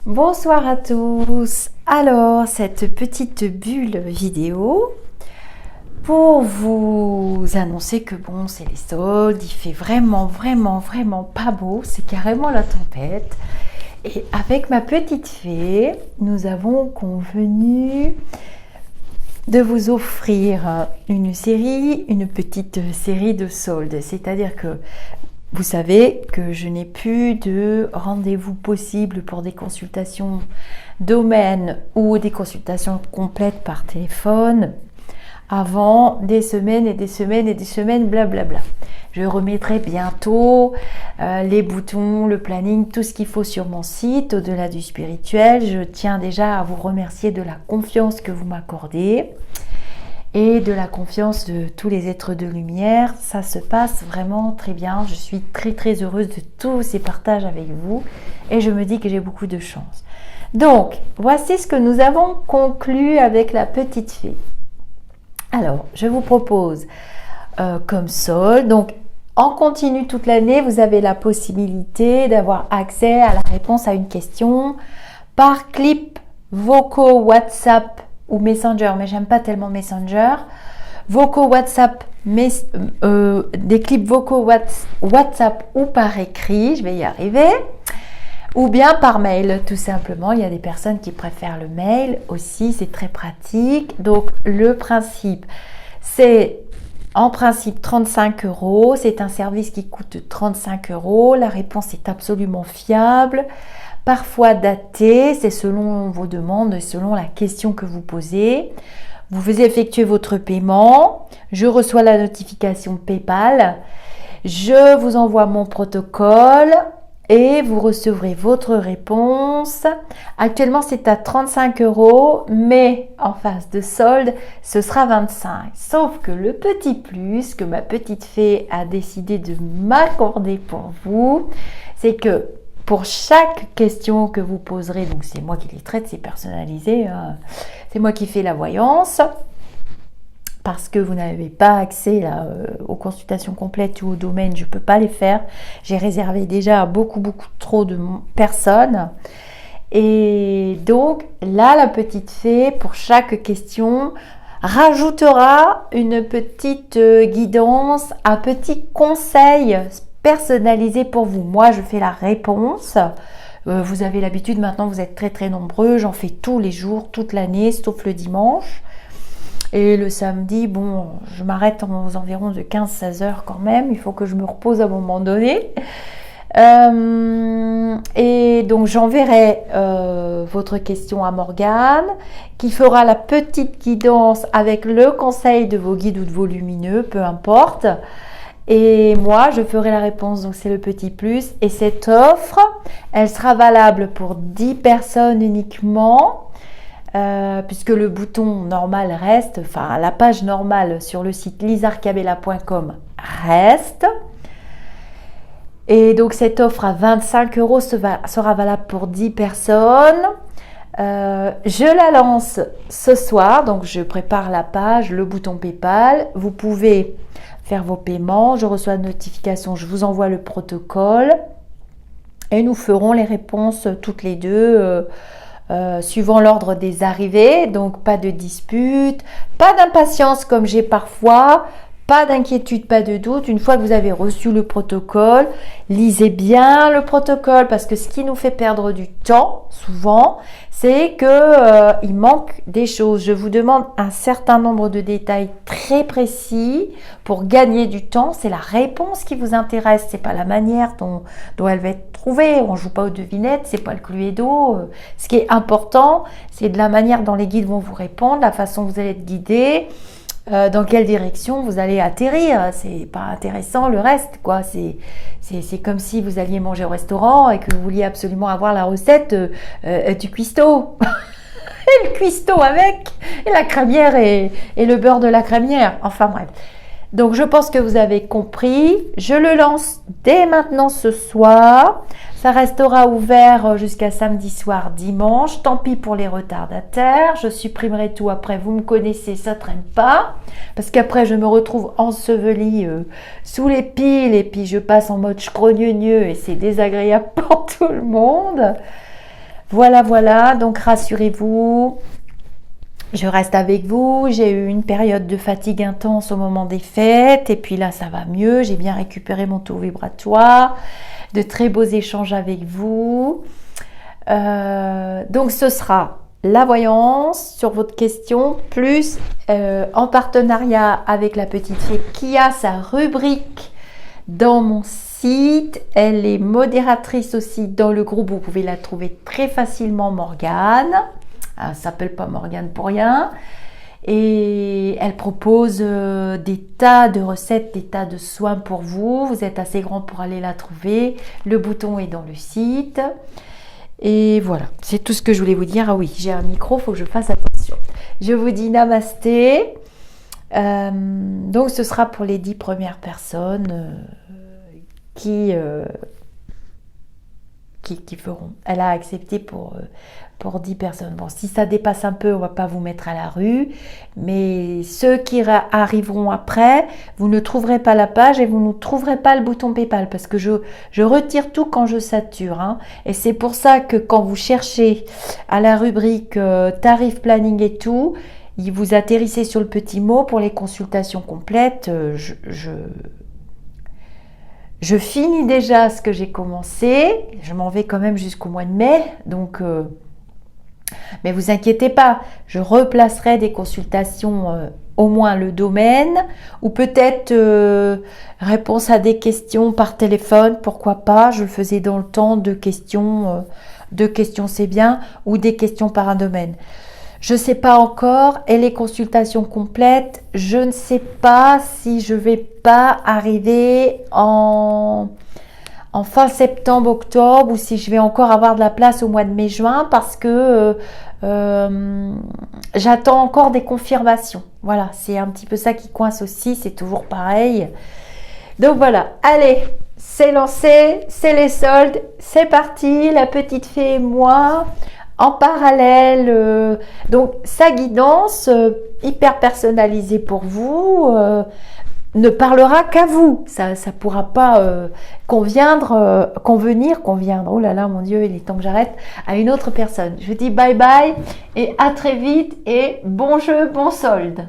Bonsoir à tous. Alors, cette petite bulle vidéo pour vous annoncer que bon, c'est les soldes, il fait vraiment pas beau, c'est carrément la tempête. Et avec ma petite fée, nous avons convenu de vous offrir une petite série de soldes. C'est-à-dire que vous savez que je n'ai plus de rendez-vous possible pour des consultations domaine ou des consultations complètes par téléphone avant des semaines et des semaines et des semaines, blablabla. Je remettrai bientôt les boutons, le planning, tout ce qu'il faut sur mon site. Au-delà du spirituel, je tiens déjà à vous remercier de la confiance que vous m'accordez et de la confiance de tous les êtres de lumière. Ça se passe vraiment très bien. Je suis très heureuse de tous ces partages avec vous et je me dis que j'ai beaucoup de chance. Donc, voici ce que nous avons conclu avec la petite fée. Alors, je vous propose comme solde, donc en continu toute l'année, vous avez la possibilité d'avoir accès à la réponse à une question par clip vocaux WhatsApp ou Messenger, mais j'aime pas tellement Messenger. Vocaux WhatsApp, des clips vocaux WhatsApp ou par écrit, je vais y arriver. Ou bien par mail, tout simplement. Il y a des personnes qui préfèrent le mail aussi, c'est très pratique. Donc, le principe, c'est en principe 35 €. C'est un service qui coûte 35 €. La réponse est absolument fiable. Parfois daté, c'est selon vos demandes, selon la question que vous posez. Vous faisiez effectuer votre paiement. Je reçois la notification PayPal. Je vous envoie mon protocole. Et vous recevrez votre réponse. Actuellement, c'est à 35 €, mais en phase de solde, ce sera 25. Sauf que le petit plus que ma petite fée a décidé de m'accorder pour vous, c'est que pour chaque question que vous poserez, donc c'est moi qui les traite, c'est personnalisé, hein, c'est moi qui fais la voyance, parce que vous n'avez pas accès là, aux consultations complètes ou au domaine, je ne peux pas les faire. J'ai réservé déjà beaucoup trop de personnes. Et donc là, la petite fée, pour chaque question, rajoutera une petite guidance, un petit conseil personnalisé pour vous. Moi, je fais la réponse. Vous avez l'habitude, maintenant vous êtes très nombreux. J'en fais tous les jours, toute l'année, sauf le dimanche. Et le samedi, bon, je m'arrête aux environs de 15-16 heures quand même. Il faut que je me repose à un moment donné. Et donc, j'enverrai votre question à Morgane, qui fera la petite guidance avec le conseil de vos guides ou de vos lumineux, peu importe. Et moi, je ferai la réponse, donc c'est le petit plus. Et cette offre, elle sera valable pour 10 personnes uniquement. Puisque le bouton normal reste, enfin la page normale sur le site lisarcabella.com reste. Et donc cette offre à 25 € sera valable pour 10 personnes. Je la lance ce soir, donc je prépare la page, le bouton PayPal. Vous pouvez faire vos paiements, je reçois une notification, je vous envoie le protocole. Et nous ferons les réponses toutes les deux. Suivant l'ordre des arrivées, donc pas de dispute, pas d'impatience comme j'ai parfois, pas d'inquiétude, pas de doute. Une fois que vous avez reçu le protocole, lisez bien le protocole, parce que ce qui nous fait perdre du temps, souvent, c'est que il manque des choses. Je vous demande un certain nombre de détails très précis pour gagner du temps. C'est la réponse qui vous intéresse, c'est pas la manière dont elle va être trouvée. On joue pas aux devinettes, c'est pas le Cluedo. Ce qui est important, c'est de la manière dont les guides vont vous répondre, la façon dont vous allez être guidé. Dans quelle direction vous allez atterrir. C'est pas intéressant le reste, quoi. C'est comme si vous alliez manger au restaurant et que vous vouliez absolument avoir la recette du cuistot. Et le cuistot avec, et la crémière et le beurre de la crémière. Enfin bref. Donc je pense que vous avez compris. Je le lance dès maintenant ce soir. Ça restera ouvert jusqu'à samedi soir, dimanche. Tant pis pour les retardataires. Je supprimerai tout après. Vous me connaissez, ça traîne pas. Parce qu'après, je me retrouve ensevelie sous les piles. Et puis, je passe en mode scrogneux et c'est désagréable pour tout le monde. Voilà, voilà, donc rassurez-vous, je reste avec vous. J'ai eu une période de fatigue intense au moment des fêtes et puis là ça va mieux, j'ai bien récupéré mon taux vibratoire, de très beaux échanges avec vous. Donc ce sera la voyance sur votre question, plus en partenariat avec la petite fée qui a sa rubrique dans mon site. Elle est modératrice aussi dans le groupe, vous pouvez la trouver très facilement, Morgane. Elle ne s'appelle pas Morgane pour rien. Et elle propose des tas de recettes, des tas de soins pour vous. Vous êtes assez grand pour aller la trouver. Le bouton est dans le site. Et voilà, c'est tout ce que je voulais vous dire. Ah oui, j'ai un micro, il faut que je fasse attention. Je vous dis namasté. Donc ce sera pour les 10 premières personnes qui feront. Elle a accepté pour 10 personnes. Bon, si ça dépasse un peu, on ne va pas vous mettre à la rue. Mais ceux qui arriveront après, vous ne trouverez pas la page et vous ne trouverez pas le bouton PayPal parce que je retire tout quand je sature. Hein. Et c'est pour ça que quand vous cherchez à la rubrique tarif, planning et tout, vous atterrissez sur le petit mot pour les consultations complètes. Je finis déjà ce que j'ai commencé. Je m'en vais quand même jusqu'au mois de mai. Donc, mais vous inquiétez pas, je replacerai des consultations, au moins le domaine, ou peut-être réponse à des questions par téléphone, pourquoi pas. Je le faisais dans le temps, deux questions c'est bien, ou des questions par un domaine. Je ne sais pas encore, et les consultations complètes, je ne sais pas si je ne vais pas arriver en fin septembre, octobre, ou si je vais encore avoir de la place au mois de mai, juin, parce que j'attends encore des confirmations. Voilà, c'est un petit peu ça qui coince aussi, c'est toujours pareil. Donc voilà, allez, c'est lancé, c'est les soldes, c'est parti, la petite fée et moi. En parallèle, donc sa guidance hyper personnalisée pour vous ne parlera qu'à vous. Ça pourra pas convenir, oh là là mon Dieu, il est temps que j'arrête, à une autre personne. Je vous dis bye bye et à très vite et bon jeu, bon solde.